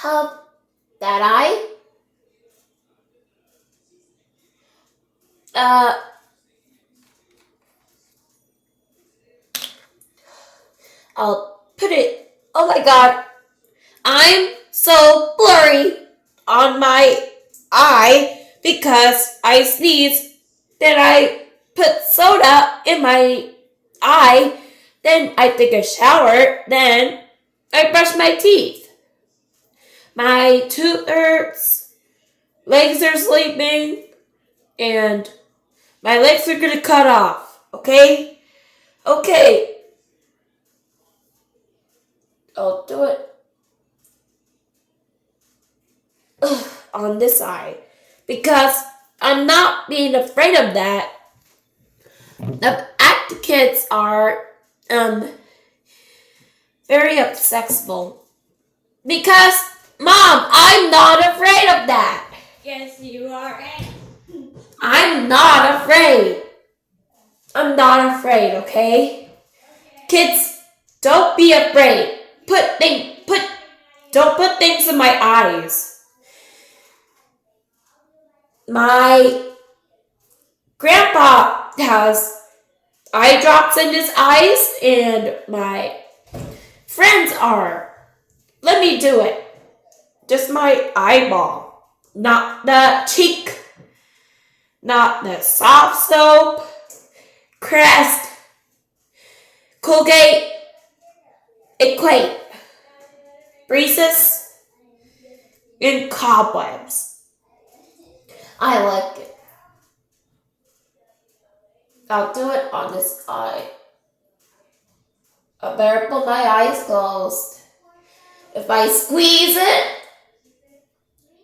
How that uh I'll put it. Oh my god, I'm so blurry on my eye because I sneezed. Then I put soda in my eye. Then I take a shower. Then I brush my teeth. My tooth hurts. Legs are sleeping. And my legs are gonna cut off. Okay? Okay. I'll do it on this eye. Because I'm not being afraid of that. The active kids are very accessible. Because, Mom, I'm not afraid of that. Yes, you are. I'm not afraid. I'm not afraid, okay? Kids, don't be afraid. Don't put things in my eyes. My grandpa has eye drops in his eyes, and my friends are. Let me do it. Just my eyeball, not the cheek, not the soft soap, Crest, Colgate, Equate, Reese's, and cobwebs. I like it. I'll do it on this eye. I better put my eyes closed. If I squeeze it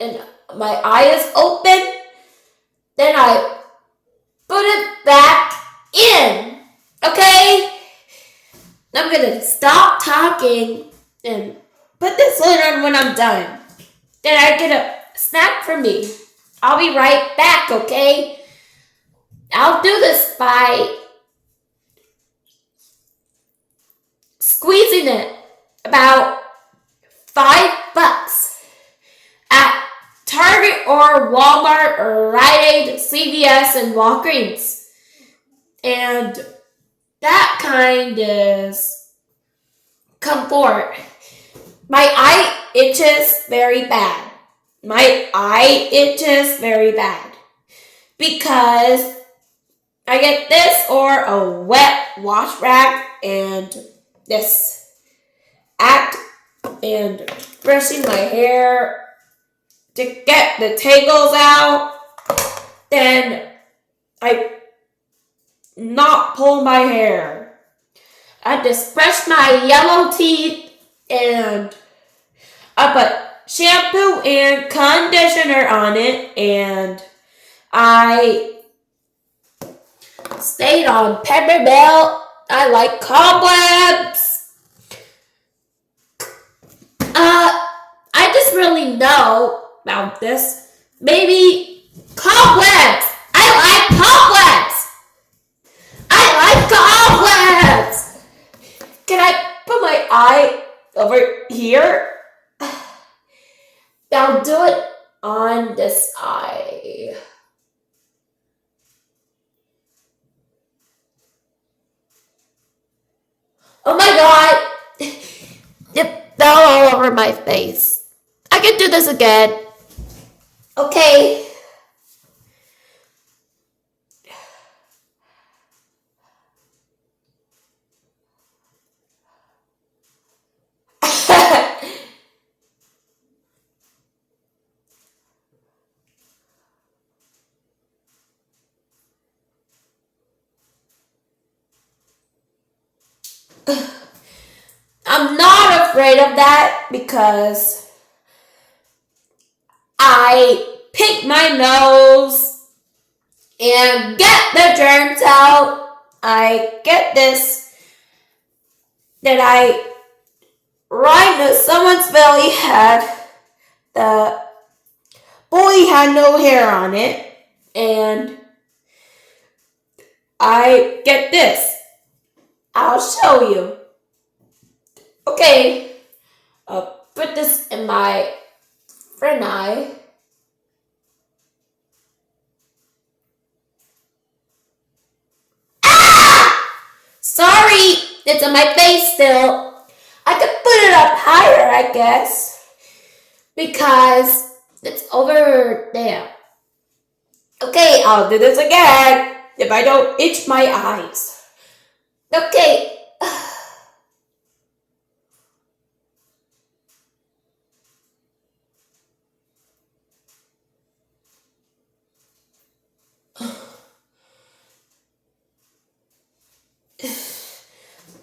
and my eye is open, then I put it back in. Okay? I'm gonna stop talking and put this lid on when I'm done. Then I get a snack from me. I'll be right back, okay? I'll do this by squeezing it about $5 at Target or Walmart or Rite Aid, CVS, and Walgreens. And that kind is comfort. My eye itches very bad. My eye itches very bad because I get this or a wet wash rag and this act and brushing my hair to get the tangles out. Then I not pull my hair. I just brush my yellow teeth and I put shampoo and conditioner on it, and I stayed on peppermint. I like cobwebs. I just really know about this. Maybe cobwebs. I like cobwebs. I like cobwebs. Can I put my eye over here? I'll do it on this eye. Oh my god! It fell all over my face. I can do this again. Okay. I'm not afraid of that because I pick my nose and get the germs out. I get this that I right into someone's belly had. The boy had no hair on it, and I get this. I'll show you. Okay, I'll put this in my for an eye. Ah! Sorry, it's on my face still. I could put it up higher, I guess, because it's over there. Okay, I'll do this again if I don't itch my eyes. Okay.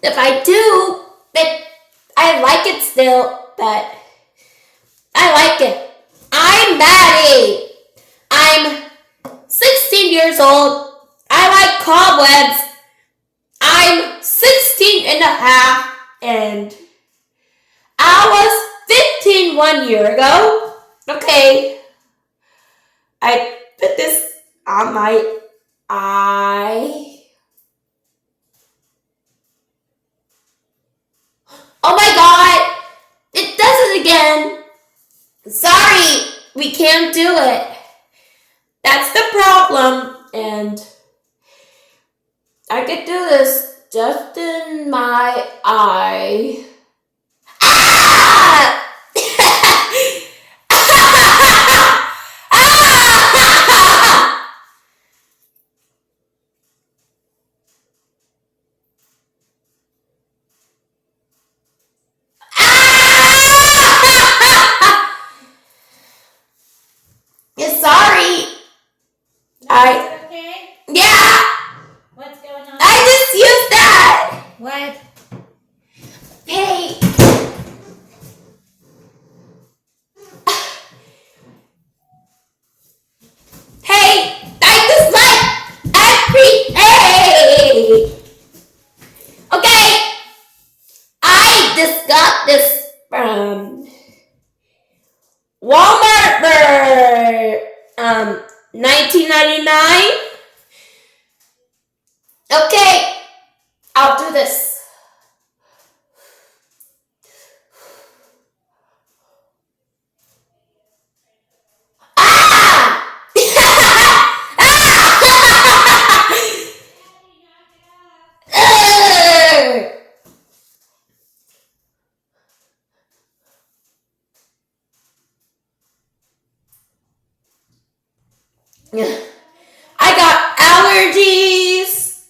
If I do, but I like it still, but I like it. I'm Maddie. I'm 16 years old. I like cobwebs. I'm 16 and a half, and I was 15 1 year ago. Okay. I put this on my eye. Oh my god! It does it again! Sorry, we can't do it. That's the problem, and I could do this just in my eye. Ah! Sorry. Okay? Yeah, What's going on? I just used that. What? Hey. Hey, I just like every day. Okay, I just got this from Walmart for $19.99. Okay, I'll do this. Ah! I got allergies.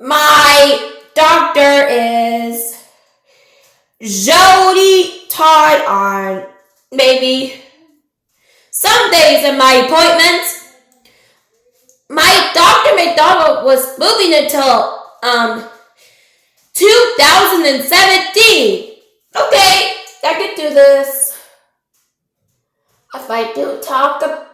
My doctor is Jody tied on maybe some days in my appointments. My Dr. McDonald was moving until 2017. Okay, I could do this. If I do talk about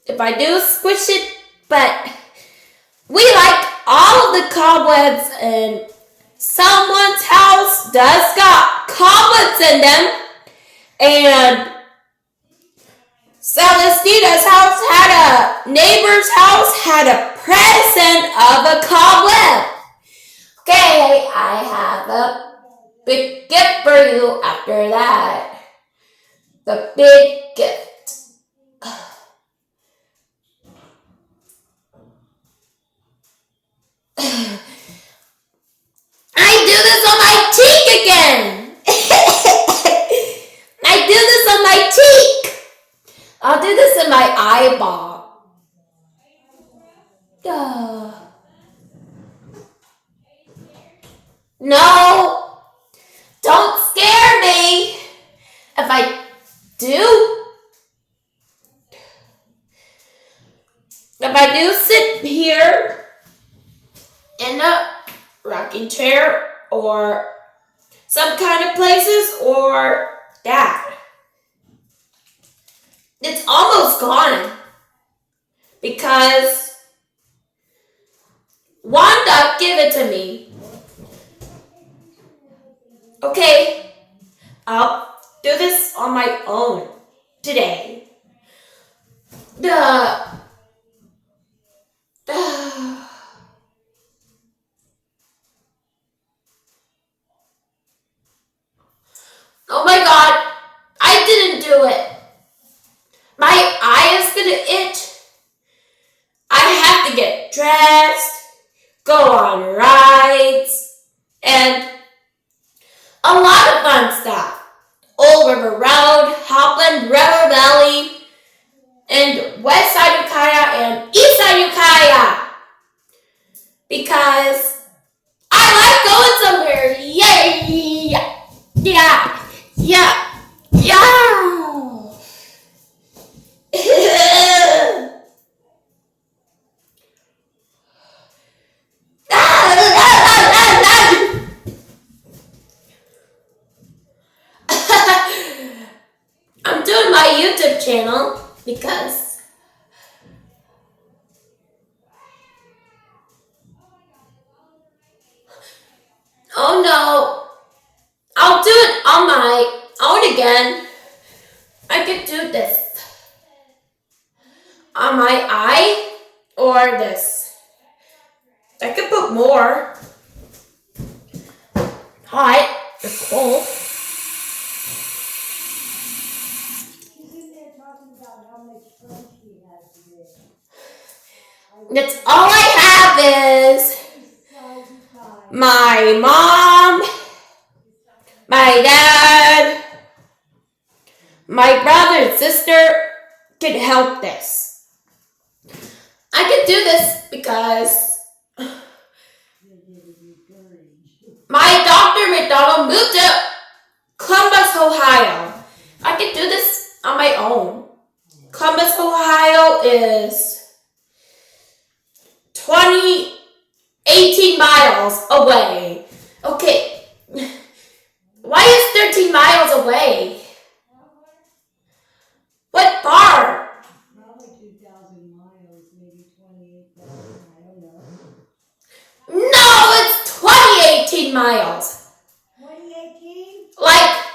if I do squish it, but we like all of the cobwebs, and someone's house does got cobwebs in them, and Celestina's house neighbor's house had a present of a cobweb. Okay, I have a big gift for you after that. The big gift. I do this on my cheek again. I do this on my cheek. I'll do this in my eyeball. No, don't scare me. If I do sit here in a rocking chair or some kind of places or that, it's almost gone because Wanda gave it to me. Okay, I'll do this on my own today. get dressed, go on rides, and a lot of fun stuff. Old River Road, Hopland, River Valley, and West Side Ukiah and East Side Ukiah. Because I like going somewhere. Yay! Yeah! Yeah! Yeah! I'm doing my YouTube channel because oh no, I'll do it on my own again. I could do this on my eye or this. I could put more. Hot or cold. That's all I have is my mom, my dad, my brother and sister can help this. I can do this because my Dr. McDonald moved to Columbus, Ohio. I can do this on my own. Columbus, Ohio is 18 miles away. Okay. Why is 13 miles away? What part? Probably 2,000 miles, maybe 28,000, I don't know. No, it's 2018 miles. 2018? Like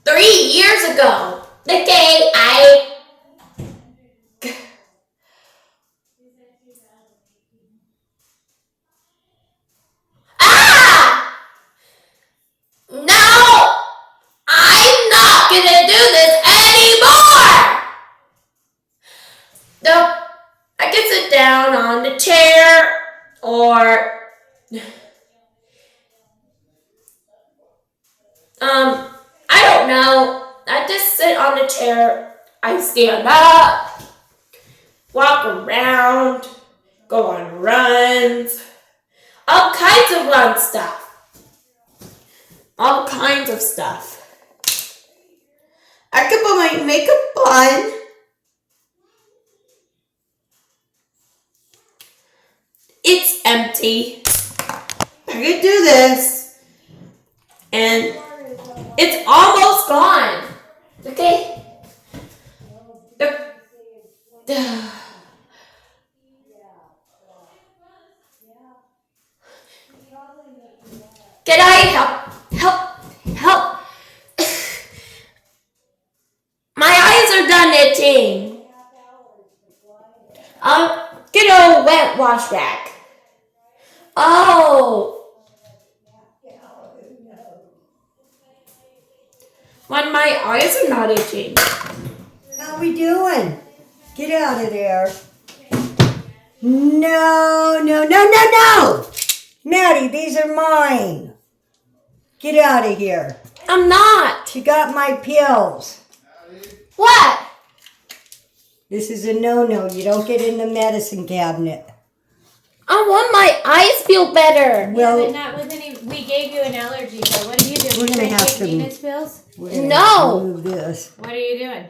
3 years ago. Okay, No! I'm not gonna do this anymore! Nope. I can sit down on the chair or I don't know. I just sit on the chair. I stand up, walk around, go on runs, all kinds of run stuff. All kinds of stuff. I could put my makeup on. It's empty. I could do this. And it's almost gone. Okay? Can I help? My eyes are done itching. Get a wet wash rag. Oh. When my eyes are not itching. How we doing? Get out of there. No. Maddie, these are mine. Get out of here. I'm not. You got my pills. What? This is a no-no. You don't get in the medicine cabinet. I want my eyes feel better. Well, yeah, but not with any. We gave you an allergy, so what are you doing? We're gonna have take to Venus pills? we're gonna No. move this. What are you doing?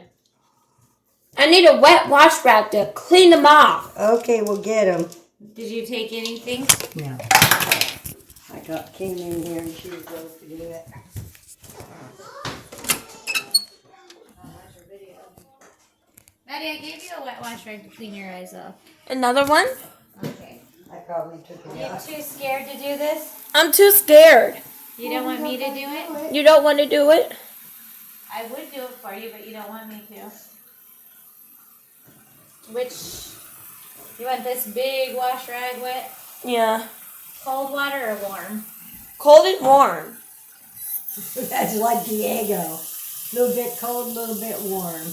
I need a wet wash rag to clean them off. Okay, we'll get them. Did you take anything? No. Came in here and she was supposed to do it. Maddie, I gave you a wet wash rag to clean your eyes off. Another one? Okay. I probably took it You're out. too scared to do this? I'm too scared. You don't want me to do it? You don't want to do it? I would do it for you, but you don't want me to. Which, you want this big wash rag wet? Yeah. Cold water or warm? Cold and warm. That's like Diego. A little bit cold, a little bit warm.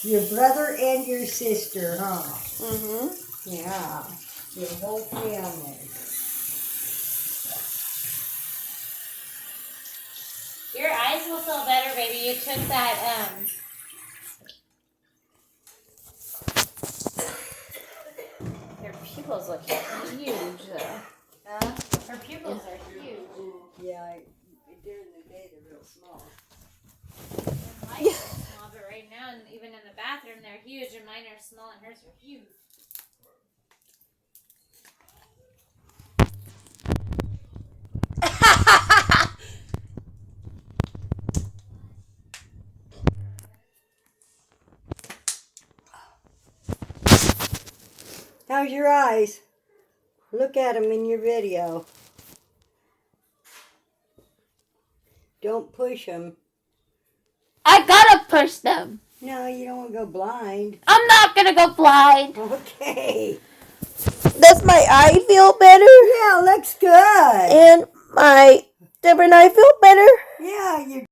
Your brother and your sister, huh? Mm-hmm. Yeah. Your whole family. Your eyes will feel better, baby. You took that, Your pupils look huge, though. Huh? Her pupils are huge. Yeah, during the day they're real small. Mine are small, but right now, and even in the bathroom, they're huge, and mine are small, and hers are huge. How's your eyes? Look at them in your video. Don't push them. I gotta push them. No, you don't want to go blind. I'm not gonna go blind. Okay. Does my eye feel better? Yeah, looks good. And my different eye feel better? Yeah, you